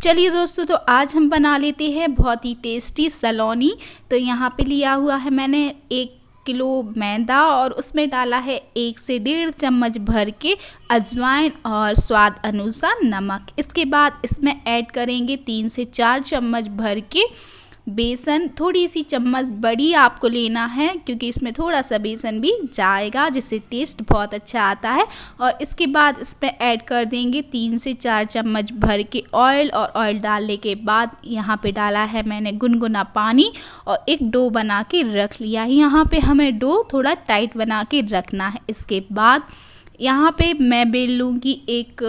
चलिए दोस्तों, तो आज हम बना लेते हैं बहुत ही टेस्टी सलोनी। तो यहाँ पे लिया हुआ है मैंने 1 किलो मैदा और उसमें डाला है 1 से 1.5 चम्मच भर के अजवाइन और स्वाद अनुसार नमक। इसके बाद इसमें ऐड करेंगे 3 से 4 चम्मच भर के बेसन। थोड़ी सी चम्मच बड़ी आपको लेना है क्योंकि इसमें थोड़ा सा बेसन भी जाएगा जिससे टेस्ट बहुत अच्छा आता है। और इसके बाद इसमें ऐड कर देंगे 3 से 4 चम्मच भर के ऑयल। और ऑयल डालने के बाद यहाँ पे डाला है मैंने गुनगुना पानी और एक डो बना के रख लिया है। यहाँ पे हमें डो थोड़ा टाइट बना के रखना है। इसके बाद यहाँ पे मैं बेल लूँगी एक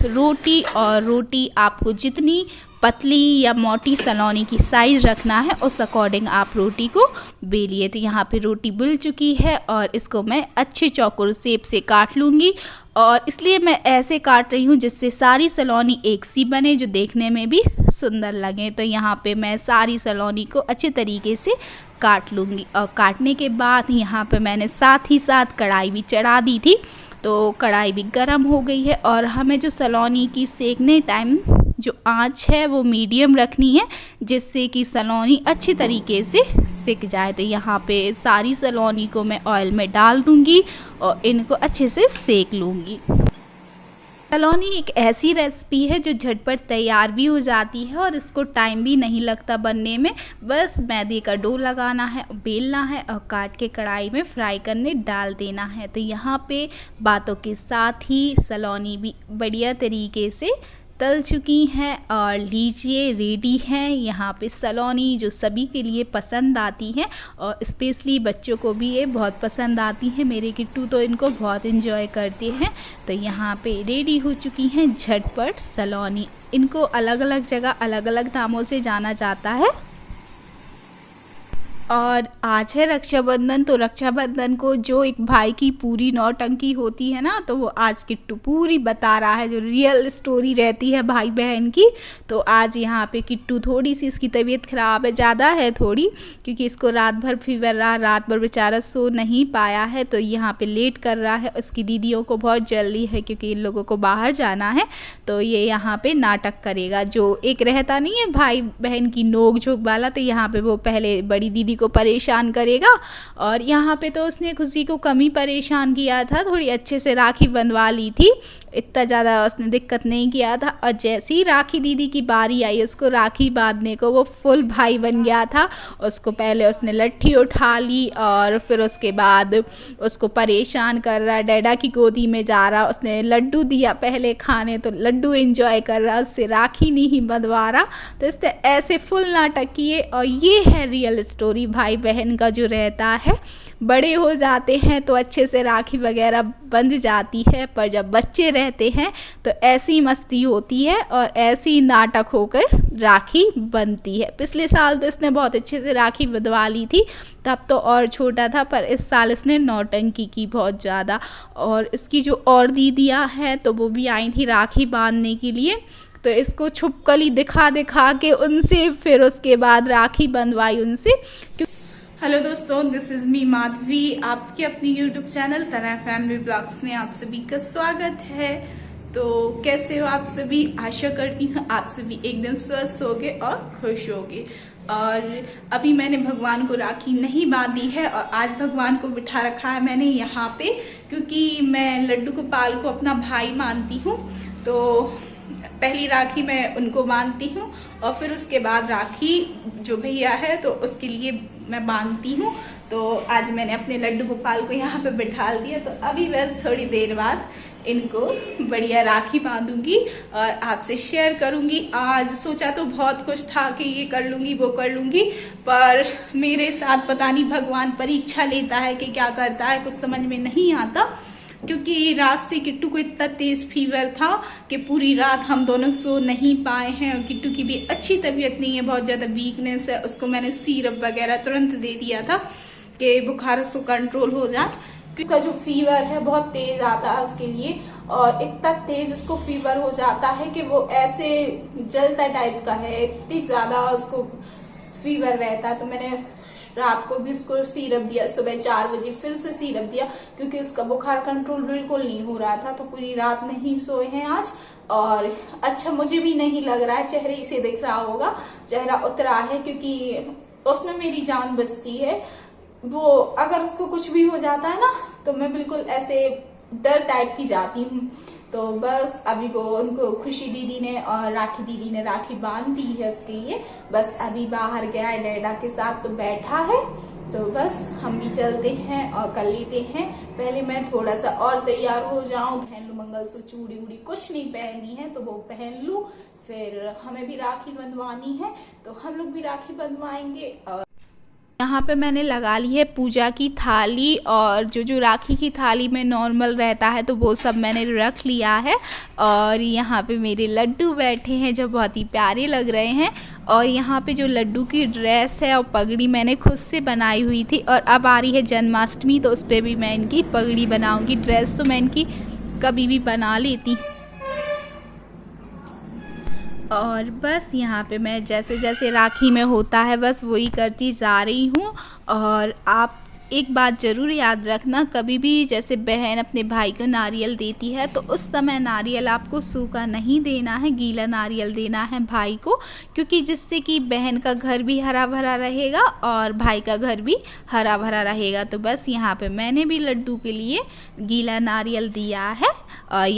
रोटी, और रोटी आपको जितनी पतली या मोटी सलोनी की साइज़ रखना है उस अकॉर्डिंग आप रोटी को बेलिए। तो यहाँ पे रोटी बुल चुकी है और इसको मैं अच्छे चौकोर शेप से काट लूँगी। और इसलिए मैं ऐसे काट रही हूँ जिससे सारी सलोनी एक सी बने, जो देखने में भी सुंदर लगे। तो यहाँ पे मैं सारी सलोनी को अच्छे तरीके से काट लूँगी। और काटने के बाद यहाँ पे मैंने साथ ही साथ कढ़ाई भी चढ़ा दी थी, तो कढ़ाई भी गर्म हो गई है। और हमें जो सलोनी की सेकने टाइम जो आंच है वो मीडियम रखनी है जिससे कि सलोनी अच्छी तरीके से सिक जाए। तो यहाँ पे सारी सलोनी को मैं ऑयल में डाल दूँगी और इनको अच्छे से सेक लूँगी। सलोनी एक ऐसी रेसिपी है जो झटपट तैयार भी हो जाती है और इसको टाइम भी नहीं लगता बनने में। बस मैदे का डो लगाना है, बेलना है और काट के कढ़ाई में फ्राई करने डाल देना है। तो यहाँ पे बातों के साथ ही सलोनी भी बढ़िया तरीके से तल चुकी हैं और लीजिए रेडी हैं यहाँ पे सलोनी, जो सभी के लिए पसंद आती हैं और स्पेशली बच्चों को भी ये बहुत पसंद आती हैं। मेरे किट्टू तो इनको बहुत एंजॉय करते हैं। तो यहाँ पे रेडी हो चुकी हैं झटपट सलोनी। इनको अलग अलग जगह अलग अलग नामों से जाना जाता है। और आज है रक्षाबंधन, तो रक्षाबंधन को जो एक भाई की पूरी नौटंकी होती है ना, तो वो आज किट्टू पूरी बता रहा है, जो रियल स्टोरी रहती है भाई बहन की। तो आज यहाँ पे किट्टू थोड़ी सी इसकी तबीयत ख़राब है, ज़्यादा है थोड़ी, क्योंकि इसको रात भर फीवर रहा, रात भर बेचारा सो नहीं पाया है। तो यहाँ पे लेट कर रहा है। उसकी दीदियों को बहुत जल्दी है क्योंकि इन लोगों को बाहर जाना है। तो ये यहाँ पे नाटक करेगा, जो एक रहता नहीं है भाई बहन की नोक झोंक वाला, तो यहाँ पे वो पहले बड़ी दीदी को परेशान करेगा। और यहाँ पे तो उसने खुशी को कम ही परेशान किया था, थोड़ी अच्छे से राखी बंधवा ली थी, इतना ज़्यादा उसने दिक्कत नहीं किया था। और जैसे ही राखी दीदी की बारी आई उसको राखी बांधने को, वो फुल भाई बन गया था। उसको पहले उसने लट्ठी उठा ली और फिर उसके बाद उसको परेशान कर रहा, डैडा की गोदी में जा रहा, उसने लड्डू दिया पहले खाने, तो लड्डू एंजॉय कर रहा, उससे राखी नहीं बंधवा रहा। तो इसने ऐसे फुल नाटक किए। और ये है रियल स्टोरी भाई बहन का जो रहता है। बड़े हो जाते हैं तो अच्छे से राखी वगैरह बंध जाती है, पर जब बच्चे रहते हैं तो ऐसी मस्ती होती है और ऐसी नाटक होकर राखी बनती है। पिछले साल तो इसने बहुत अच्छे से राखी बंधवा ली थी, तब तो और छोटा था, पर इस साल इसने नौटंकी की बहुत ज़्यादा। और इसकी जो और दीदियाँ हैं तो वो भी आई थी राखी बांधने के लिए, तो इसको छुपकली दिखा दिखा के उनसे फिर उसके बाद राखी बंधवाई उनसे। हेलो दोस्तों, दिस इज़ मी माधवी, आपके अपनी यूट्यूब चैनल तरा फैमिली ब्लॉग्स में आप सभी का स्वागत है। तो कैसे हो आप सभी? आशा करती हूँ आप सभी एकदम स्वस्थ होगे और खुश होगे। और अभी मैंने भगवान को राखी नहीं बांधी है और आज भगवान को बिठा रखा है मैंने यहाँ पे, क्योंकि मैं लड्डू गोपाल को अपना भाई मानती हूँ। तो पहली राखी मैं उनको बांधती हूँ और फिर उसके बाद राखी जो भैया है तो उसके लिए मैं बांधती हूँ। तो आज मैंने अपने लड्डू गोपाल को यहाँ पे बिठा दिया। तो अभी बस थोड़ी देर बाद इनको बढ़िया राखी बांधूंगी और आपसे शेयर करूंगी। आज सोचा तो बहुत कुछ था कि ये कर लूंगी वो कर लूंगी, पर मेरे साथ पता नहीं भगवान परीक्षा लेता है कि क्या करता है, कुछ समझ में नहीं आता। क्योंकि रात से किट्टू को इतना तेज फीवर था कि पूरी रात हम दोनों सो नहीं पाए हैं। और किट्टू की भी अच्छी तबीयत नहीं है, बहुत ज़्यादा वीकनेस है। उसको मैंने सिरप वगैरह तुरंत दे दिया था कि बुखार उसको कंट्रोल हो जाए, क्योंकि उसका जो फीवर है बहुत तेज आता है उसके लिए। और इतना तेज उसको फीवर हो जाता है कि वो ऐसे जलता टाइप का है, इतनी ज़्यादा उसको फीवर रहता है। तो मैंने रात को भी उसको सिरप दिया, सुबह 4 बजे फिर से सिरप दिया, क्योंकि उसका बुखार कंट्रोल बिल्कुल नहीं हो रहा था। तो पूरी रात नहीं सोए हैं आज, और अच्छा मुझे भी नहीं लग रहा है, चेहरे से दिख रहा होगा चेहरा उतरा है, क्योंकि उसमें मेरी जान बसती है। वो अगर उसको कुछ भी हो जाता है ना तो मैं बिल्कुल ऐसे डर टाइप की जाती हूँ। तो बस अभी वो उनको खुशी दीदी ने और राखी दीदी ने राखी बांध दी है उसके लिए। बस अभी बाहर गया है डैडा के साथ तो बैठा है, तो बस हम भी चलते हैं और कर लेते हैं। पहले मैं थोड़ा सा और तैयार हो जाऊं, पहन लूं मंगलसूत्र, चूड़ी उड़ी कुछ नहीं पहनी है तो वो पहन लूं। फिर हमें भी राखी बंधवानी है तो हम लोग भी राखी बंधवाएंगे। और यहाँ पे मैंने लगा ली है पूजा की थाली, और जो राखी की थाली में नॉर्मल रहता है तो वो सब मैंने रख लिया है। और यहाँ पे मेरे लड्डू बैठे हैं जो बहुत ही प्यारे लग रहे हैं। और यहाँ पे जो लड्डू की ड्रेस है और पगड़ी मैंने खुद से बनाई हुई थी, और अब आ रही है जन्माष्टमी तो उस पर भी मैं इनकी पगड़ी बनाऊँगी। ड्रेस तो मैं इनकी कभी भी बना लेती। और बस यहाँ पे मैं जैसे जैसे राखी में होता है बस वही करती जा रही हूँ। और आप एक बात ज़रूर याद रखना, कभी भी जैसे बहन अपने भाई को नारियल देती है तो उस समय नारियल आपको सूखा नहीं देना है, गीला नारियल देना है भाई को, क्योंकि जिससे कि बहन का घर भी हरा भरा रहेगा और भाई का घर भी हरा भरा रहेगा। तो बस यहाँ पे मैंने भी लड्डू के लिए गीला नारियल दिया है। और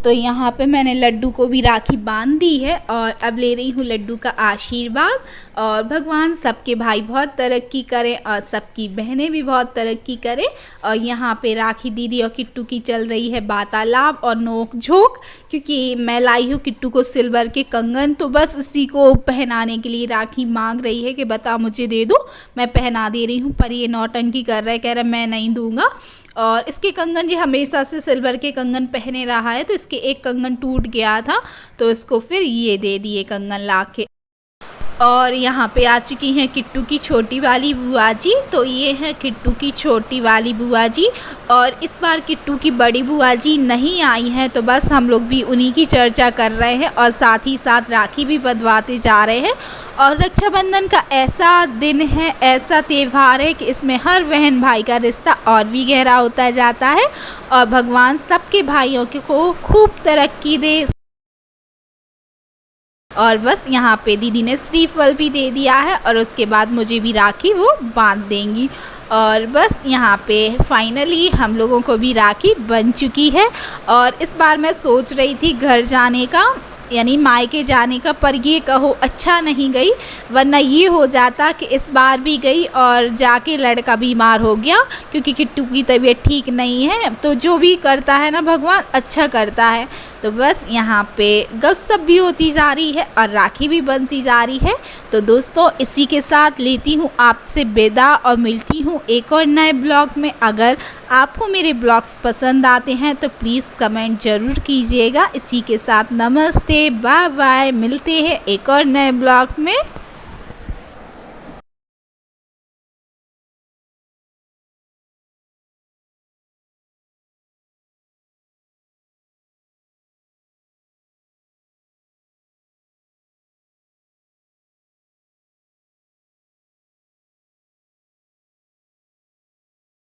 यहाँ पे मैंने लड्डू को भी राखी बांध दी है और अब ले रही हूँ लड्डू का आशीर्वाद। और भगवान सबके भाई बहुत तरक्की करें और सबकी बहनें भी बहुत तरक्की करें। और यहाँ पे राखी दीदी और किट्टू की चल रही है वार्तालाप और नोक झोंक, क्योंकि मैं लाई हूँ किट्टू को सिल्वर के कंगन, तो बस उसी को पहनाने के लिए राखी मांग रही है कि बता मुझे दे दो, मैं पहना दे रही हूँ। पर ये नौटंकी कर रहा है, कह रहा है मैं नहीं दूंगा। और इसके कंगन जी हमेशा से सिल्वर के कंगन पहने रहा है, तो इसके एक कंगन टूट गया था तो इसको फिर ये दे दिए कंगन लाके। और यहाँ पे आ चुकी हैं किट्टू की छोटी वाली बुआ जी, तो ये है किट्टू की छोटी वाली बुआ जी। और इस बार किट्टू की बड़ी बुआ जी नहीं आई हैं, तो बस हम लोग भी उन्हीं की चर्चा कर रहे हैं और साथ ही साथ राखी भी बंधवाते जा रहे हैं। और रक्षाबंधन का ऐसा दिन है, ऐसा त्यौहार है कि इसमें हर बहन भाई का रिश्ता और भी गहरा होता जाता है। और भगवान सबके भाइयों को खूब तरक्की दे। और बस यहाँ पे दीदी ने श्रीफल भी दे दिया है और उसके बाद मुझे भी राखी वो बांध देंगी। और बस यहाँ पे फाइनली हम लोगों को भी राखी बन चुकी है। और इस बार मैं सोच रही थी घर जाने का, यानी मायके जाने का, पर ये कहो अच्छा नहीं गई, वरना ये हो जाता कि इस बार भी गई और जाके लड़का बीमार हो गया, क्योंकि किट्टू की तबीयत ठीक नहीं है। तो जो भी करता है ना भगवान अच्छा करता है। तो बस यहाँ पे गपशप भी होती जा रही है और राखी भी बनती जा रही है। तो दोस्तों इसी के साथ लेती हूँ आपसे विदा और मिलती हूँ एक और नए ब्लॉग में। अगर आपको मेरे ब्लॉग्स पसंद आते हैं तो प्लीज़ कमेंट ज़रूर कीजिएगा। इसी के साथ नमस्ते, बाय बाय, मिलते हैं एक और नए ब्लॉग में।